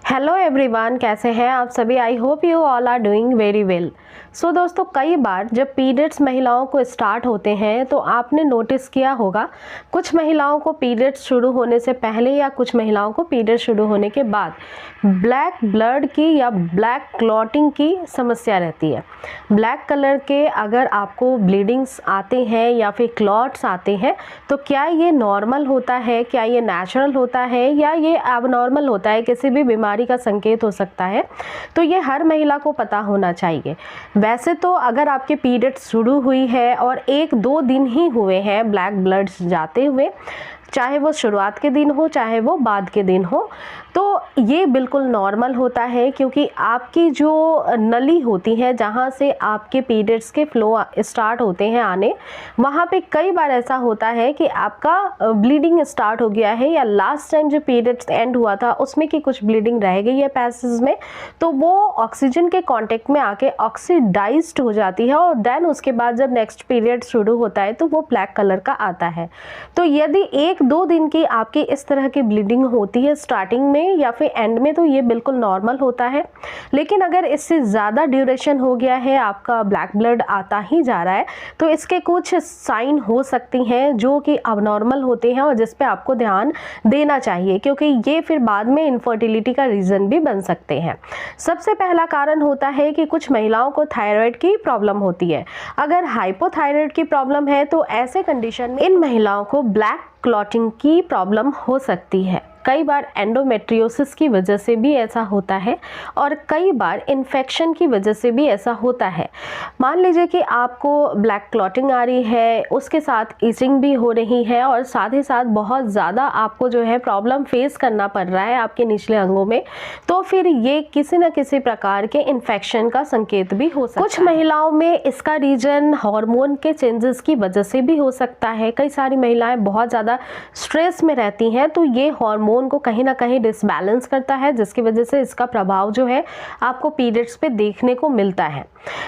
Hello everyone, कैसे हैं आप सभी। I hope you all are doing very well. So दोस्तों, कई बार जब पीरियड्स महिलाओं को स्टार्ट होते हैं तो आपने नोटिस किया होगा कुछ महिलाओं को पीरियड्स शुरू होने से पहले या कुछ महिलाओं को पीरियड्स शुरू होने के बाद ब्लैक ब्लड की या ब्लैक क्लॉटिंग की समस्या रहती है। ब्लैक कलर के अगर आपको ब्लीडिंग्स आते हैं या फिर क्लॉट्स आते हैं तो क्या ये नॉर्मल होता है, क्या ये नेचुरल होता है या ये एबनॉर्मल होता है, किसी भी बीमारी का संकेत हो सकता है। तो ये हर महिला को पता होना चाहिए। वैसे तो अगर आपके पीरियड्स शुरू हुई है और 1-2 दिन ही हुए हैं ब्लैक ब्लड्स जाते हुए, चाहे वो शुरुआत के दिन हो चाहे वो बाद के दिन हो, तो ये बिल्कुल नॉर्मल होता है, क्योंकि आपकी जो नली होती है जहाँ से आपके पीरियड्स के फ्लो स्टार्ट होते हैं आने, वहाँ पे कई बार ऐसा होता है कि आपका ब्लीडिंग स्टार्ट हो गया है या लास्ट टाइम जो पीरियड्स एंड हुआ था उसमें की कुछ ब्लीडिंग रह गई है पैसेज में, तो वो ऑक्सीजन के कांटेक्ट में आके ऑक्सीडाइज्ड हो जाती है और देन उसके बाद जब नेक्स्ट पीरियड शुरू होता है तो वो ब्लैक कलर का आता है। तो यदि 1-2 दिन की आपकी इस तरह की ब्लीडिंग होती है स्टार्टिंग में या फिर एंड में, तो ये बिल्कुल नॉर्मल होता है। लेकिन अगर इससे ज़्यादा ड्यूरेशन हो गया है, आपका ब्लैक ब्लड आता ही जा रहा है, तो इसके कुछ साइन हो सकती हैं जो कि अबनॉर्मल होते हैं और जिस पे आपको ध्यान देना चाहिए, क्योंकि ये फिर बाद में इनफर्टिलिटी का रीज़न भी बन सकते हैं। सबसे पहला कारण होता है कि कुछ महिलाओं को थायराइड की प्रॉब्लम होती है। अगर हाइपोथायराइड की प्रॉब्लम है तो ऐसे कंडीशन में इन महिलाओं को ब्लैक क्लॉटिंग की प्रॉब्लम हो सकती है। कई बार एंडोमेट्रियोसिस की वजह से भी ऐसा होता है और कई बार इन्फेक्शन की वजह से भी ऐसा होता है। मान लीजिए कि आपको ब्लैक क्लॉटिंग आ रही है, उसके साथ ईचिंग भी हो रही है और साथ ही साथ बहुत ज़्यादा आपको जो है प्रॉब्लम फेस करना पड़ रहा है आपके निचले अंगों में, तो फिर ये किसी न किसी प्रकार के इन्फेक्शन का संकेत भी हो सकता है। कुछ महिलाओं में इसका रीजन हार्मोन के चेंजेस की वजह से भी हो सकता है। कई सारी महिलाएं बहुत ज़्यादा स्ट्रेस में रहती हैं, तो ये हार्मोन को कहीं ना कहीं डिसबैलेंस करता है, जिसकी वजह से इसका प्रभाव जो है आपको पीरियड्स पे देखने को मिलता है।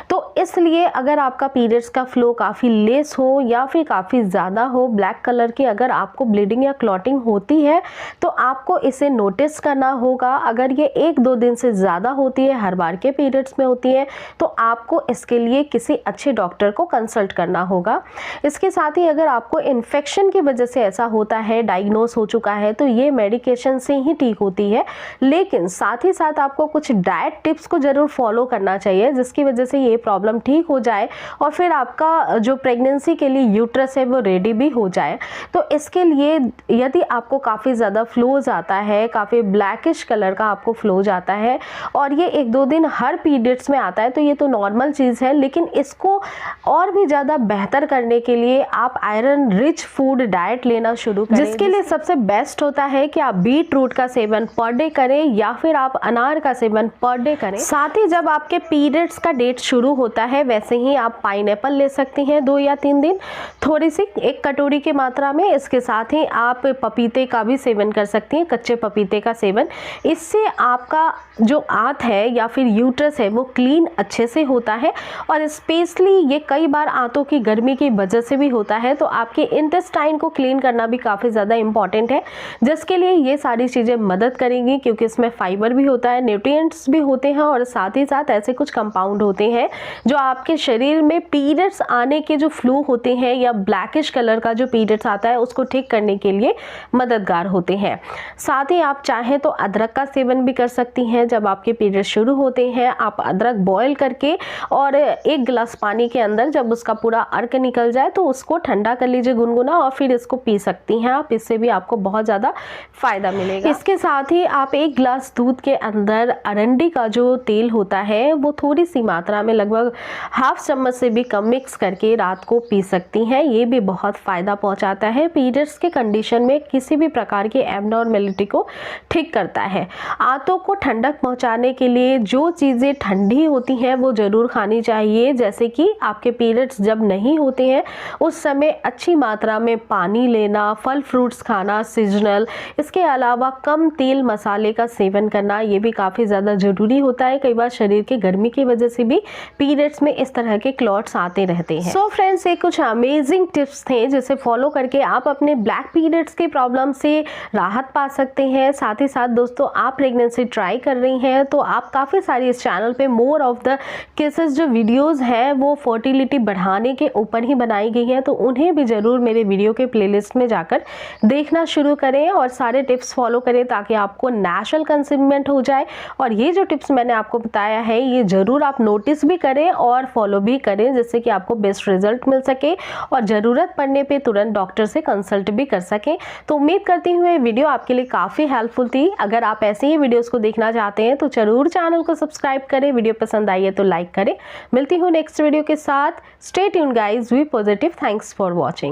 तो इसलिए अगर आपका पीरियड्स का फ्लो काफ़ी लेस हो या फिर काफ़ी ज़्यादा हो, ब्लैक कलर की अगर आपको ब्लीडिंग या क्लॉटिंग होती है तो आपको इसे नोटिस करना होगा। अगर ये 1-2 दिन से ज़्यादा होती है, हर बार के पीरियड्स में होती है, तो आपको इसके लिए किसी अच्छे डॉक्टर को कंसल्ट करना होगा। इसके साथ ही अगर आपको इन्फेक्शन की वजह से ऐसा होता है, डायग्नोस हो चुका है, तो ये मेडिकेशन से ही ठीक होती है। लेकिन साथ ही साथ आपको कुछ डाइट टिप्स को ज़रूर फॉलो करना चाहिए, जिसकी वजह से ये प्रॉब्लम ठीक हो जाए और फिर आपका जो प्रेगनेंसी के लिए यूट्रस है वो रेडी भी हो जाए। तो इसके लिए यदि आपको काफ़ी ज़्यादा फ्लोज आता है, काफ़ी ब्लैकिश कलर का आपको फ्लोज आता है और ये 1-2 दिन हर पीरियड्स में आता है, तो ये तो नॉर्मल चीज़ है। लेकिन इसको और भी ज़्यादा बेहतर करने के लिए आप आयरन रिच फूड डाइट लेना शुरू करें, जिसके लिए सबसे बेस्ट होता है कि आप बीट रूट का सेवन पर डे करें या फिर आप अनार का सेवन पर डे करें। साथ ही जब आपके पीरियड्स का डेट शुरू होता है वैसे ही आप पाइनएप्पल ले सकती हैं 2 या 3 दिन, थोड़ी सी 1 कटोरी की मात्रा में। इसके साथ ही आप पपीते का भी सेवन कर सकती हैं, कच्चे पपीते का सेवन। इससे आपका जो आंत है या फिर यूट्रस है वो क्लीन अच्छे से होता है और स्पेशली ये कई बार आंतों की गर्मी की वजह से भी होता है, तो आपके इंटेस्टाइन को क्लीन करना भी काफ़ी ज़्यादा इंपॉर्टेंट है, जिसके लिए ये सारी चीज़ें मदद करेंगी, क्योंकि इसमें फाइबर भी होता है, न्यूट्रिएंट्स भी होते हैं और साथ ही साथ ऐसे कुछ कंपाउंड होते हैं जो आपके शरीर में पीरियड्स आने के जो फ्लू होते हैं या ब्लैकिश कलर का जो पीरियड्स आता है उसको ठीक करने के लिए मददगार होते हैं। साथ ही आप चाहें तो अदरक का सेवन भी कर सकती हैं। जब आपके पीरियड शुरू होते हैं आप अदरक बॉयल करके और 1 गिलास पानी के अंदर जब उसका पूरा अर्क निकल जाए तो उसको ठंडा कर लीजिए गुनगुना और फिर इसको पी सकती हैं आप। इससे भी आपको बहुत ज़्यादा फ़ायदा मिलेगा। इसके साथ ही आप 1 गिलास दूध के अंदर अरंडी का जो तेल होता है वो थोड़ी सी मात्रा में, लगभग ½ चम्मच से भी कम मिक्स करके रात को पी सकती हैं। ये भी बहुत फ़ायदा पहुंचाता है, पीरियड्स के कंडीशन में किसी भी प्रकार की एबनॉर्मेलिटी को ठीक करता है। आंतों को ठंडक पहुंचाने के लिए जो चीज़ें ठंडी होती हैं वो ज़रूर खानी चाहिए, जैसे कि आपके पीरियड्स जब नहीं होते हैं उस समय अच्छी मात्रा में पानी लेना, फल फ्रूट्स खाना सीजनल। इसके इसके अलावा कम तेल मसाले का सेवन करना ये भी काफ़ी ज़्यादा ज़रूरी होता है। कई बार शरीर की गर्मी की वजह से भी पीरियड्स में इस तरह के क्लॉट्स आते रहते हैं। सो फ्रेंड्स, ये कुछ अमेजिंग टिप्स थे जिसे फॉलो करके आप अपने ब्लैक पीरियड्स के प्रॉब्लम से राहत पा सकते हैं। साथ ही साथ दोस्तों, आप प्रेगनेंसी ट्राई कर रही हैं तो आप काफ़ी सारी इस चैनल पे मोर ऑफ द केसेस जो वीडियोस हैं वो फर्टिलिटी बढ़ाने के ऊपर ही बनाई गई हैं, तो उन्हें भी ज़रूर मेरे वीडियो के प्लेलिस्ट में जाकर देखना शुरू करें और सारे टिप्स फॉलो करें ताकि आपको नेचुरल कंसीवमेंट हो जाए। और ये जो टिप्स मैंने आपको बताया है ये ज़रूर आप नोटिस भी करें और फॉलो भी करें, जिससे कि आपको बेस्ट रिजल्ट मिल सके और ज़रूरत पड़ने पे तुरंत डॉक्टर से कंसल्ट भी कर सकें। तो उम्मीद करती हूँ ये वीडियो आपके लिए काफ़ी हेल्पफुल थी। अगर आप ऐसे ही वीडियोस को देखना चाहते हैं तो ज़रूर चैनल को सब्सक्राइब करें, वीडियो पसंद आई है तो लाइक करें। मिलती हूँ नेक्स्ट वीडियो के साथ। Stay tuned guys, be positive. Thanks for watching.